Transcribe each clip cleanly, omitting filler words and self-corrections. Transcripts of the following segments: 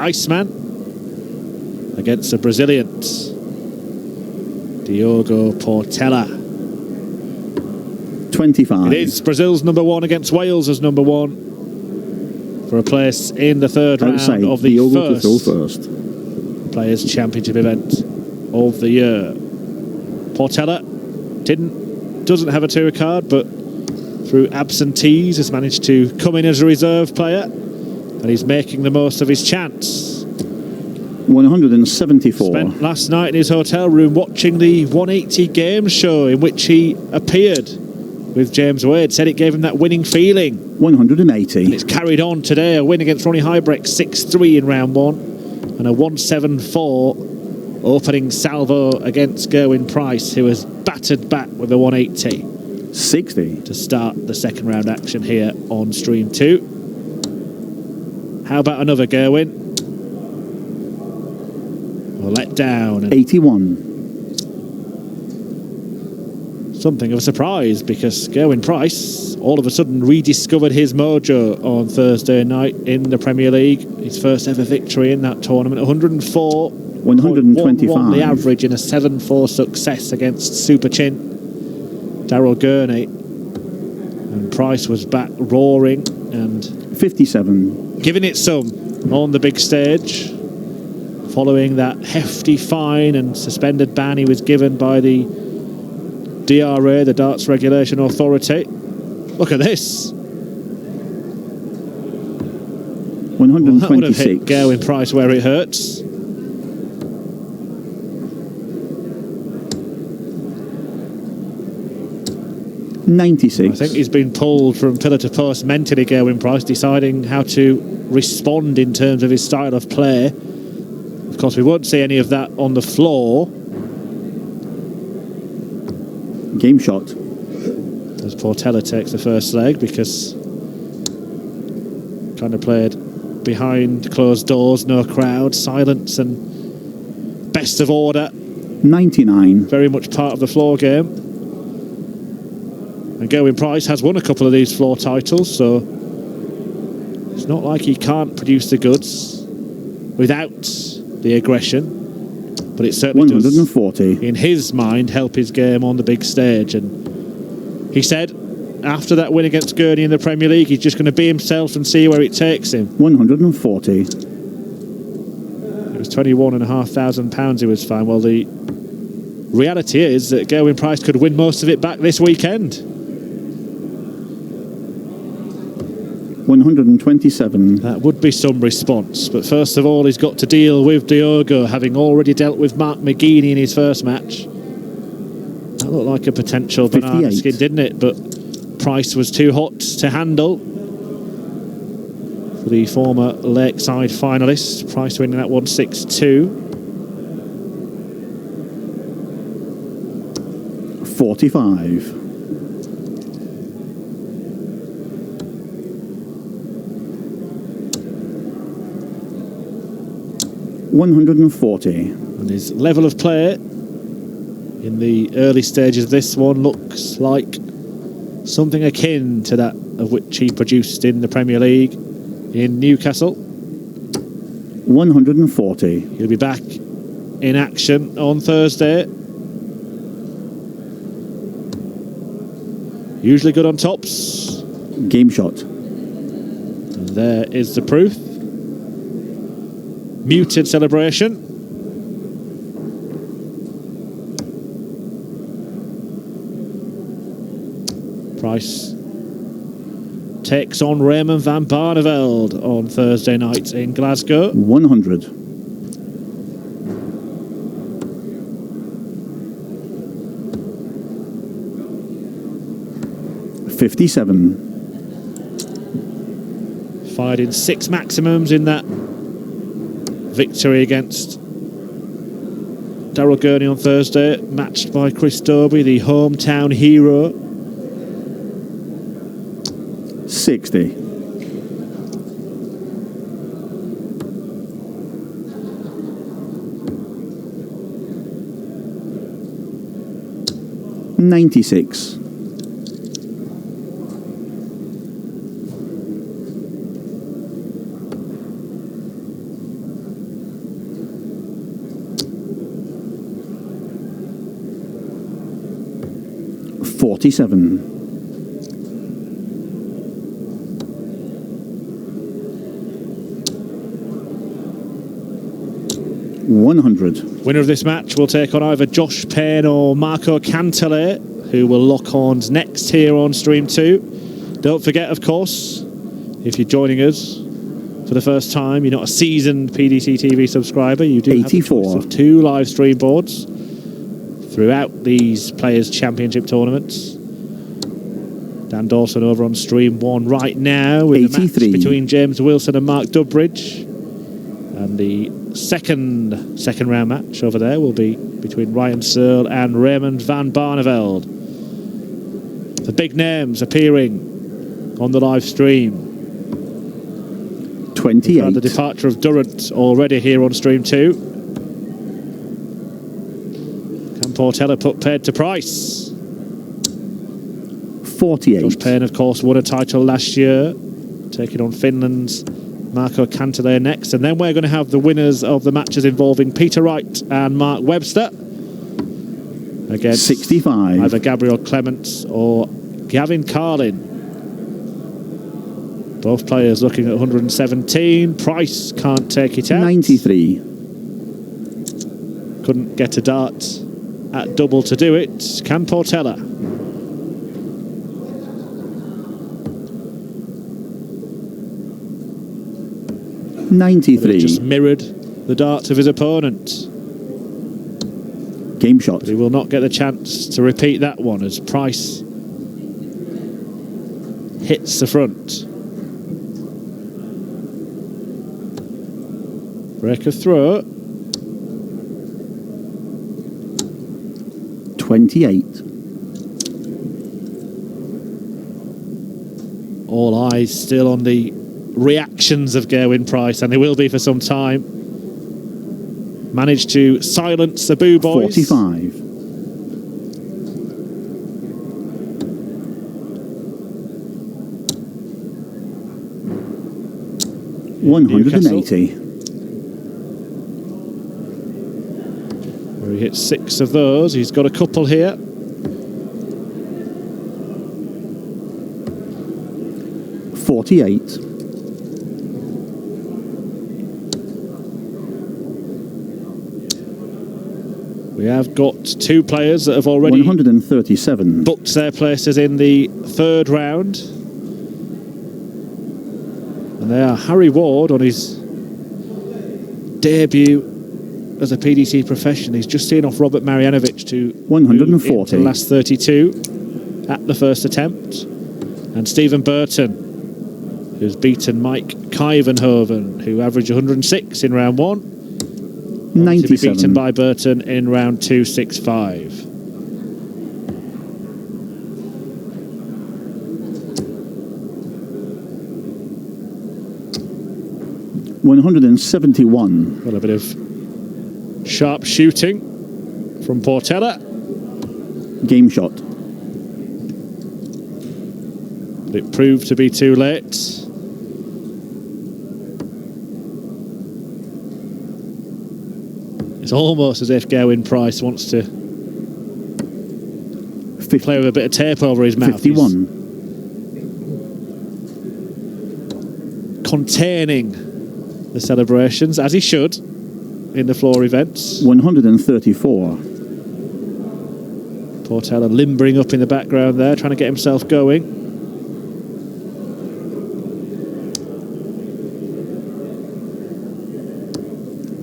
Iceman against the Brazilian Diogo Portela. 25. It is Brazil's number 1 against Wales as number 1 for a place in the third round of the first Players' Championship event of the year. Portela doesn't have a tour card, but through absentees has managed to come in as a reserve player, and he's making the most of his chance. 174. Spent last night in his hotel room watching the 180 game show in which he appeared with James Wade. Said it gave him that winning feeling. 180. And it's carried on today. A win against Ronnie Hybrecht, 6-3 in round 1, and a 174 opening salvo against Gerwyn Price, who has battered back with a 180. 60. To start the second round action here on Stream 2. How about another Gerwyn? Well, let down. 81. Something of a surprise, because Gerwyn Price all of a sudden rediscovered his mojo on Thursday night in the Premier League. His first ever victory in that tournament. 104. 125. The average in a 7-4 success against Super Chin Daryl Gurney. And Price was back roaring and 57. Giving it some on the big stage, following that hefty fine and suspended ban he was given by the DRA, the Darts Regulation Authority. Look at this. 126. Well, that would have hit Gerwyn Price where it hurts. $96. I think he's been pulled from pillar to post mentally, Gerwyn Price, deciding how to respond in terms of his style of play. Of course, we won't see any of that on the floor. Game shot. As Portela takes the first leg, because kind of played behind closed doors, no crowd, silence and best of order. 99. Very much part of the floor game. And Gerwyn Price has won a couple of these floor titles, so it's not like he can't produce the goods without the aggression. But it certainly 140. does, in his mind, help his game on the big stage. And he said after that win against Gurney in the Premier League, he's just going to be himself and see where it takes him. 140. It was £21,500 he was fined. Well, the reality is that Gerwyn Price could win most of it back this weekend. 127. That would be some response. But first of all, he's got to deal with Diogo, having already dealt with Mark McGeaney in his first match. That looked like a potential banana skin, didn't it? But Price was too hot to handle. For the former Lakeside finalist, Price winning that 1-6-2. 45. 140. And his level of play in the early stages of this one looks like something akin to that of which he produced in the Premier League in Newcastle. 140. He'll be back in action on Thursday. Usually good on tops. Game shot. And there is the proof. Muted celebration. Price takes on Raymond van Barneveld on Thursday night in Glasgow. 100. 57. Fired in 6 maximums in that victory against Daryl Gurney on Thursday, matched by Chris Dobie, the hometown hero. 60. 96. 47. 100. Winner of this match will take on either Josh Payne or Marco Cantele, who will lock horns next here on Stream 2. Don't forget, of course, if you're joining us for the first time, you're not a seasoned PDT TV subscriber, you do 84. have the choice of 2 live stream boards throughout these Players' Championship tournaments. Dan Dawson over on Stream 1 right now with 83. the match between James Wilson and Mark Dubbridge. And the second round match over there will be between Ryan Searle and Raymond van Barneveld. The big names appearing on the live stream. 28. We've had the departure of Durrant already here on Stream 2. Can Portela put paid to price? 48. Josh Payne, of course, won a title last year, taking on Finland's Marco Cantele next. And then we're going to have the winners of the matches involving Peter Wright and Mark Webster against 65. either Gabriel Clements or Gavin Carlin. Both players looking at 117. Price can't take it out. 93. Couldn't get a dart at double to do it. Can Portela? 93. Just mirrored the dart of his opponent. Game shot. But he will not get the chance to repeat that one as Price hits the front. Break of throw. 28. All eyes still on the reactions of Gerwyn Price, and they will be for some time. Managed to silence the Boo Boys. 45. 180. Where he hits 6 of those. He's got a couple here. $48. We have got 2 players that have already 137. booked their places in the third round. And they are Harry Ward on his debut as a PDC professional. He's just seen off Robert Marjanovic to 140. the last 32 at the first attempt. And Stephen Burton, who's beaten Mike Kyvenhoven, who averaged 106 in round 1. 97. To be beaten by Burton in round 265. $171. Got a bit of sharp shooting from Portela. Game shot. But it proved to be too late. It's almost as if Gerwyn Price wants to play with a bit of tape over his mouth. 51. He's containing the celebrations, as he should, in the floor events. 134. Portela limbering up in the background there, trying to get himself going.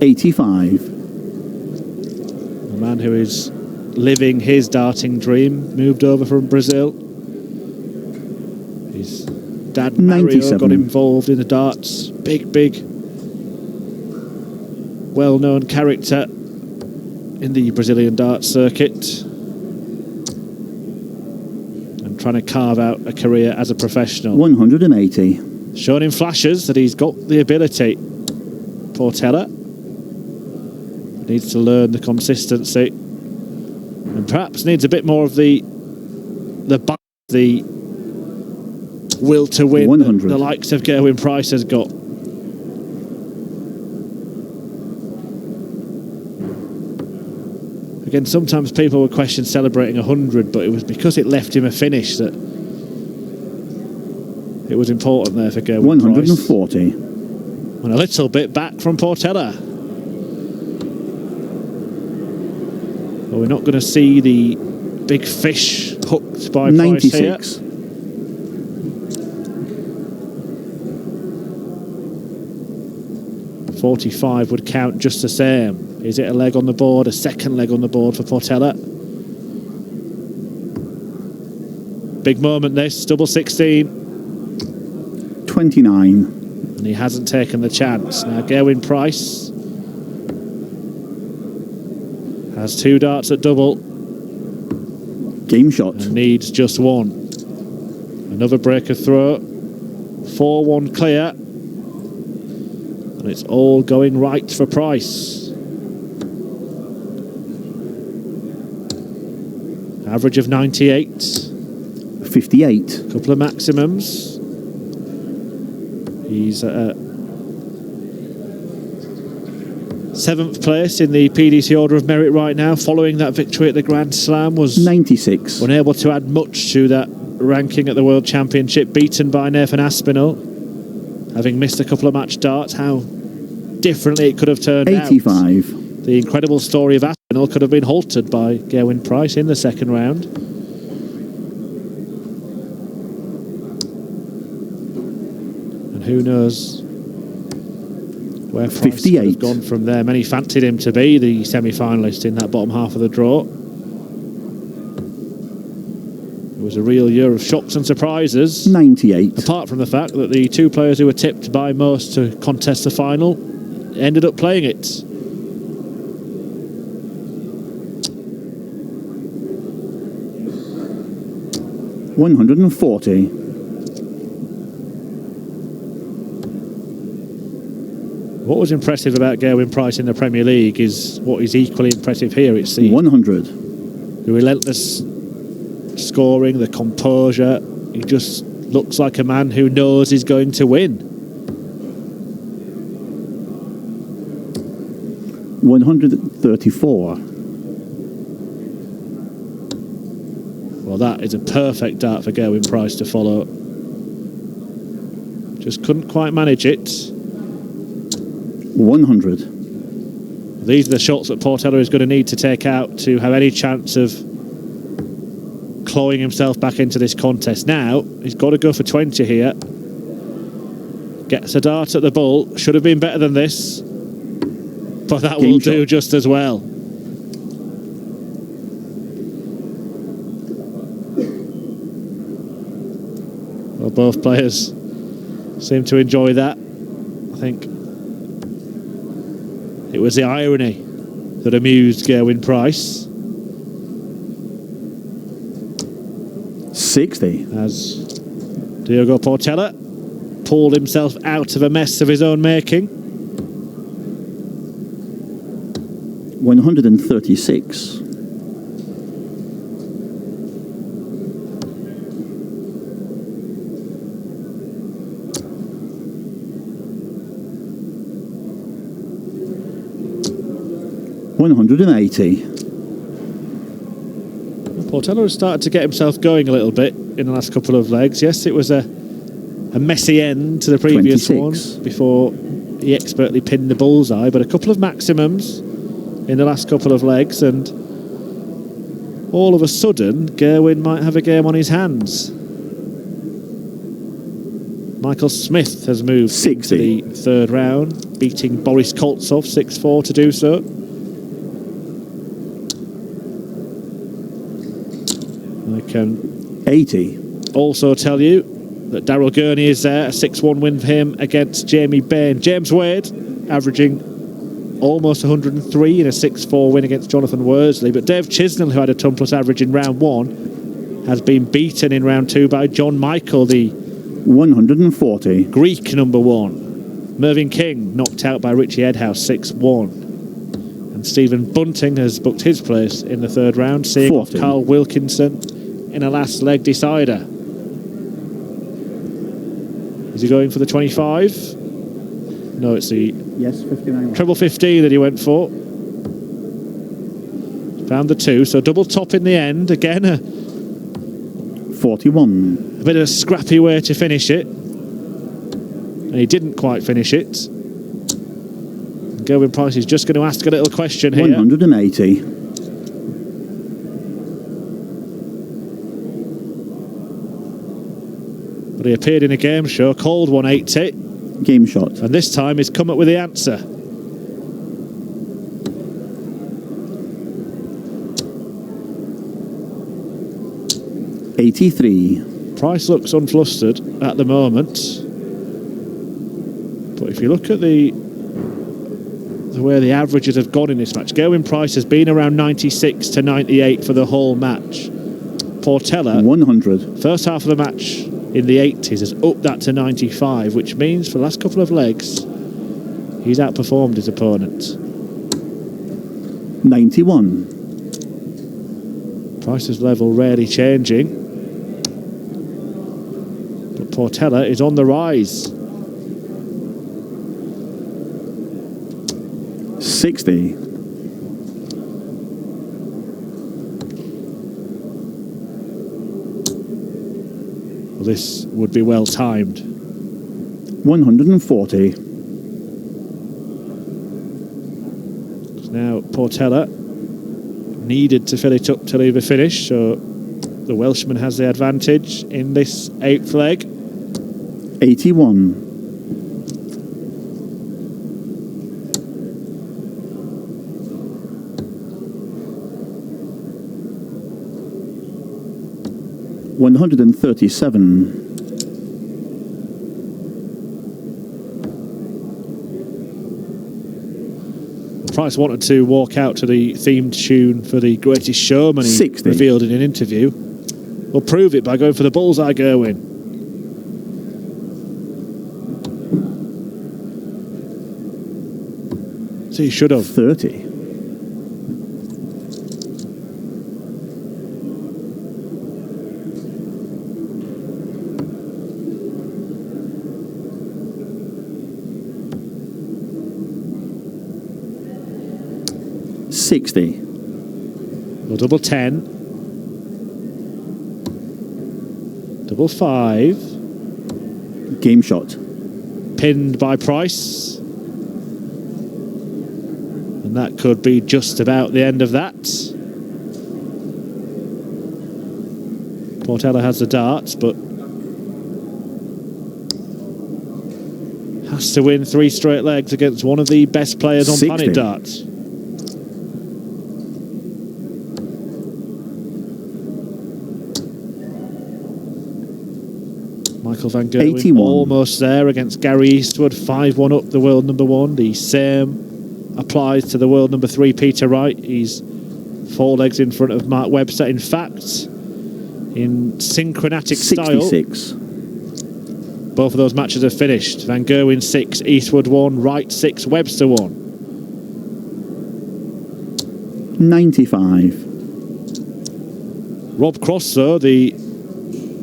$85. A man who is living his darting dream, moved over from Brazil. His dad, Mario, 97. got involved in the darts. Big, well-known character in the Brazilian darts circuit. And trying to carve out a career as a professional. 180. Shown in flashes that he's got the ability. Portela needs to learn the consistency, and perhaps needs a bit more of the will to win 100. the likes of Gerwyn Price has got. Again, sometimes people would question celebrating 100, but it was because it left him a finish that it was important there for Gerwyn 140. Price. And a little bit back from Portela. Well, we're not going to see the big fish hooked by 96. Price here. 45 would count just the same. Is it a leg on the board, a second leg on the board for Portela? Big moment this, double 16. 29. And he hasn't taken the chance. Now Gerwyn Price has 2 darts at double. Game shot. And needs just 1. Another breaker throw. 4-1 clear. And it's all going right for Price. Average of 98. 58. Couple of maximums. He's at 7th place in the PDC Order of Merit right now, following that victory at the Grand Slam. Was 96. Unable to add much to that ranking at the World Championship, beaten by Nathan Aspinall, having missed a couple of match darts. How differently it could have turned 85. out. The incredible story of Aspinall could have been halted by Gerwyn Price in the second round. And who knows where Price 58. could have gone from there. Many fancied him to be the semi-finalist in that bottom half of the draw. It was a real year of shocks and surprises. 98. Apart from the fact that the 2 players who were tipped by most to contest the final ended up playing it. $140. What was impressive about Gerwyn Price in the Premier League is what is equally impressive here. It's the 100. The relentless scoring, the composure. He just looks like a man who knows he's going to win. 134. Well, that is a perfect dart for Gerwyn Price to follow. Just couldn't quite manage it. 100. These are the shots that Portela is going to need to take out to have any chance of clawing himself back into this contest. Now, he's got to go for 20 here. Gets a dart at the bull. Should have been better than this. But that will do just as well. Well, both players seem to enjoy that. I think it was the irony that amused Gerwyn Price. 60. As Diogo Portela pulled himself out of a mess of his own making. 136. $180. Portela has started to get himself going a little bit in the last couple of legs. Yes, it was a messy end to the previous 26. one before he expertly pinned the bullseye, but a couple of maximums in the last couple of legs, and all of a sudden Gerwyn might have a game on his hands. Michael Smith has moved 60. to the third round, beating Boris Koltsov 6-4 to do so. I can 80. also tell you that Daryl Gurney is there, a 6-1 win for him against Jamie Bain. James Wade averaging almost 103 in a 6-4 win against Jonathan Worsley. But Dave Chisnell, who had a ton plus average in round 1, has been beaten in round 2 by John Michael, the 140. Greek number 1. Mervyn King knocked out by Richie Edhouse 6-1. And Stephen Bunting has booked his place in the third round, seeing 40. off Carl Wilkinson in a last leg decider. Is he going for the 25? No, it's the 59. treble 15 that he went for. Found the 2, so double top in the end. Again, a 41. bit of a scrappy way to finish it. And he didn't quite finish it. Gerwyn Price is just going to ask a little question here. 180. But he appeared in a game show called 180. Game shot. And this time he's come up with the answer. $83. Price looks unflustered at the moment. But if you look at the way the averages have gone in this match, Gerwyn Price has been around 96 to 98 for the whole match. Portela, 100. First half of the match in the 80s has upped that to 95, which means for the last couple of legs, he's outperformed his opponent. 91. Price's level rarely changing. But Portela is on the rise. 60. Well, this would be well timed. 140. Now Portela needed to fill it up to leave a finish, so the Welshman has the advantage in this 8th leg. 81. $137. Price wanted to walk out to the themed tune for the Greatest Showman he 60. revealed in an interview. We'll prove it by going for the bullseye, Gerwyn. So he should have. 30. $60. Well, double 10. Double 5. Game shot. Pinned by Price. And that could be just about the end of that. Portela has the darts, but has to win 3 straight legs against one of the best players on 60. planet darts. Michael van Gerwen 81. almost there against Gary Eastwood, 5-1 up the world number 1. The same applies to the world number 3, Peter Wright. He's 4 legs in front of Mark Webster. In fact, in synchronatic 66. style, both of those matches have finished. Van Gerwen 6, Eastwood 1, Wright 6, Webster 1. 95. Rob Cross, though, the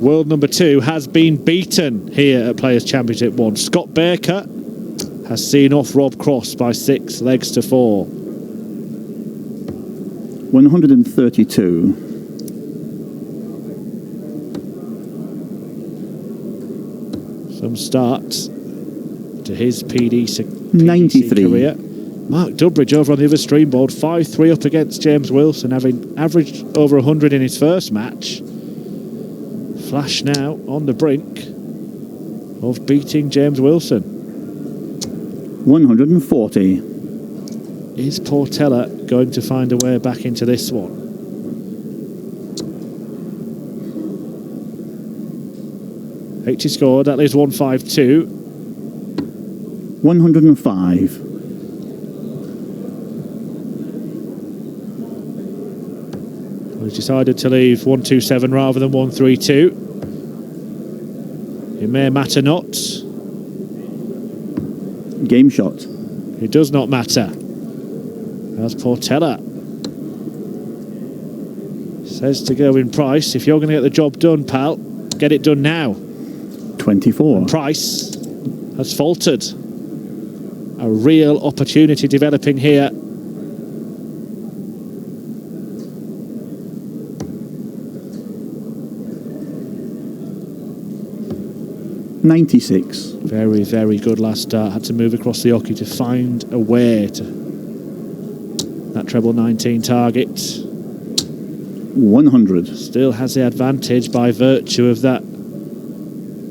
world number 2, has been beaten here at Players' Championship 1. Scott Baker has seen off Rob Cross by 6 legs to 4. 132. Some start to his PDC 93. career. Mark Dubridge over on the other stream board, 5-3 up against James Wilson, having averaged over 100 in his first match. Flash now on the brink of beating James Wilson. 140. Is Portela going to find a way back into this one? HT scored, that leaves 152. 105. He's decided to leave 127 rather than 132. It may matter not. Game shot. It does not matter. As Portela says to Gerwyn Price, if you're going to get the job done, pal, get it done now. 24. And Price has faltered. A real opportunity developing here 96. Very, very good last start. Had to move across the hockey to find a way to that treble 19 target. 100. Still has the advantage by virtue of that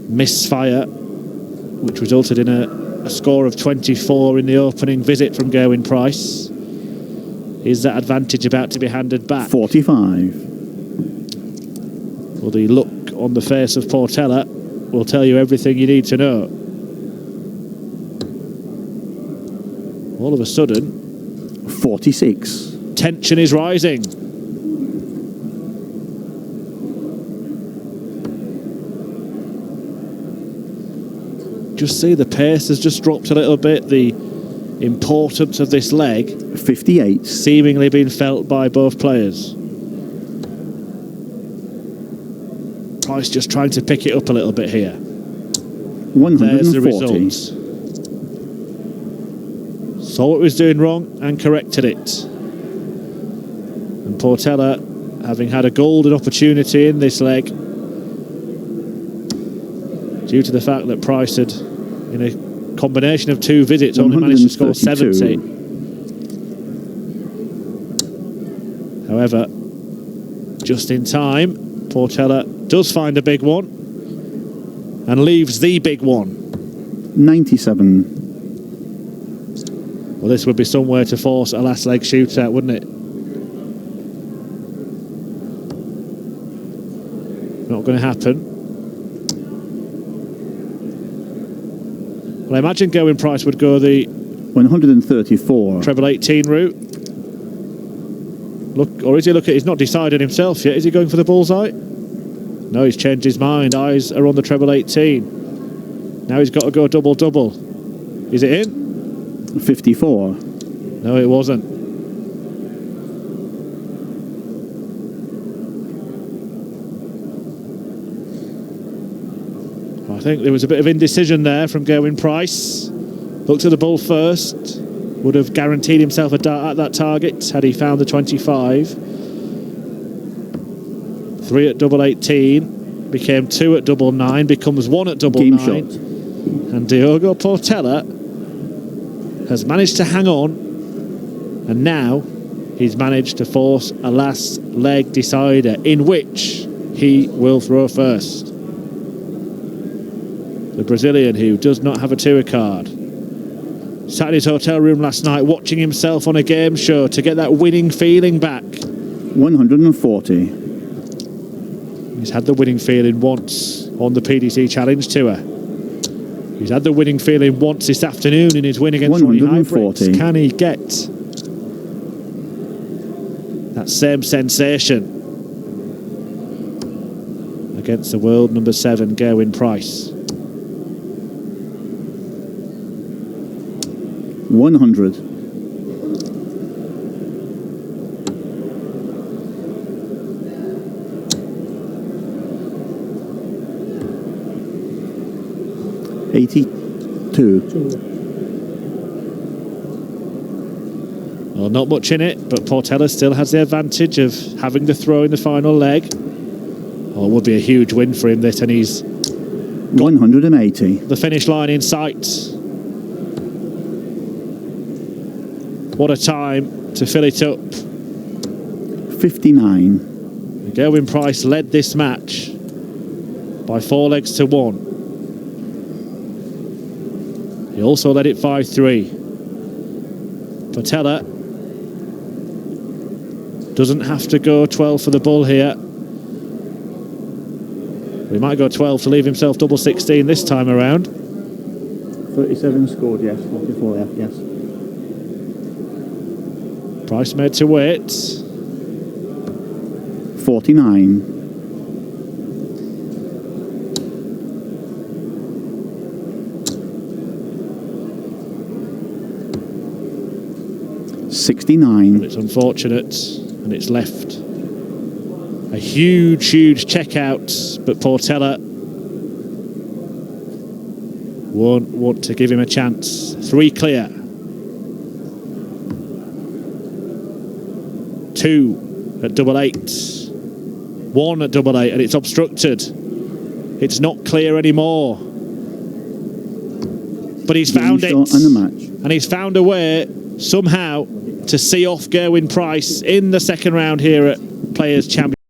misfire, which resulted in a score of 24 in the opening visit from Gerwyn Price. Is that advantage about to be handed back? 45. Well, the look on the face of Portela will tell you everything you need to know. All of a sudden, 46. Tension is rising. Just see the pace has just dropped a little bit. The importance of this leg 58. seemingly being felt by both players. Price just trying to pick it up a little bit here. 140. There's the result. Saw what was doing wrong and corrected it. And Portela, having had a golden opportunity in this leg, due to the fact that Price had, in a combination of two visits, only managed to score 70. However, just in time, Portela does find a big one and leaves the big one. 97. Well, this would be somewhere to force a last leg shootout, wouldn't it? Not going to happen. Well, I imagine Gerwyn Price would go the 134. treble 18 route. Look, or is he looking? He's not decided himself yet. Is he going for the bullseye? No, he's changed his mind. Eyes are on the treble 18. Now he's got to go double-double. Is it in? 54. No, it wasn't. I think there was a bit of indecision there from Gerwyn Price. Looked at the ball first. Would have guaranteed himself a dart at that target had he found the 25. 3 at double 18. Became 2 at double 9. Becomes 1 at double 9. Shot. And Diogo Portela has managed to hang on. And now he's managed to force a last leg decider in which he will throw first. The Brazilian, who does not have a tour card, sat in his hotel room last night watching himself on a game show to get that winning feeling back. 140. He's had the winning feeling once on the PDC Challenge Tour. He's had the winning feeling once this afternoon in his win against Ronnie Hybrids. Can he get that same sensation against the world number 7, Gerwyn Price? 100. Well, not much in it, but Portela still has the advantage of having the throw in the final leg. Oh, it would be a huge win for him, this, and he's 180. The finish line in sight. What a time to fill it up. 59. Gerwyn Price led this match by 4 legs to 1. He also led it 5-3. Portela doesn't have to go 12 for the bull here. He might go 12 to leave himself double 16 this time around. 37 scored, yes. 44, yes. Price made to wait. 49. 69. But it's unfortunate, and it's left a huge, huge checkout. But Portela won't want to give him a chance. 3 clear. 2 at double 8. 1 at double 8, and it's obstructed. It's not clear anymore. but he's found it. And the match. And he's found a way, somehow, to see off Gerwyn Price in the second round here at Players' Championship.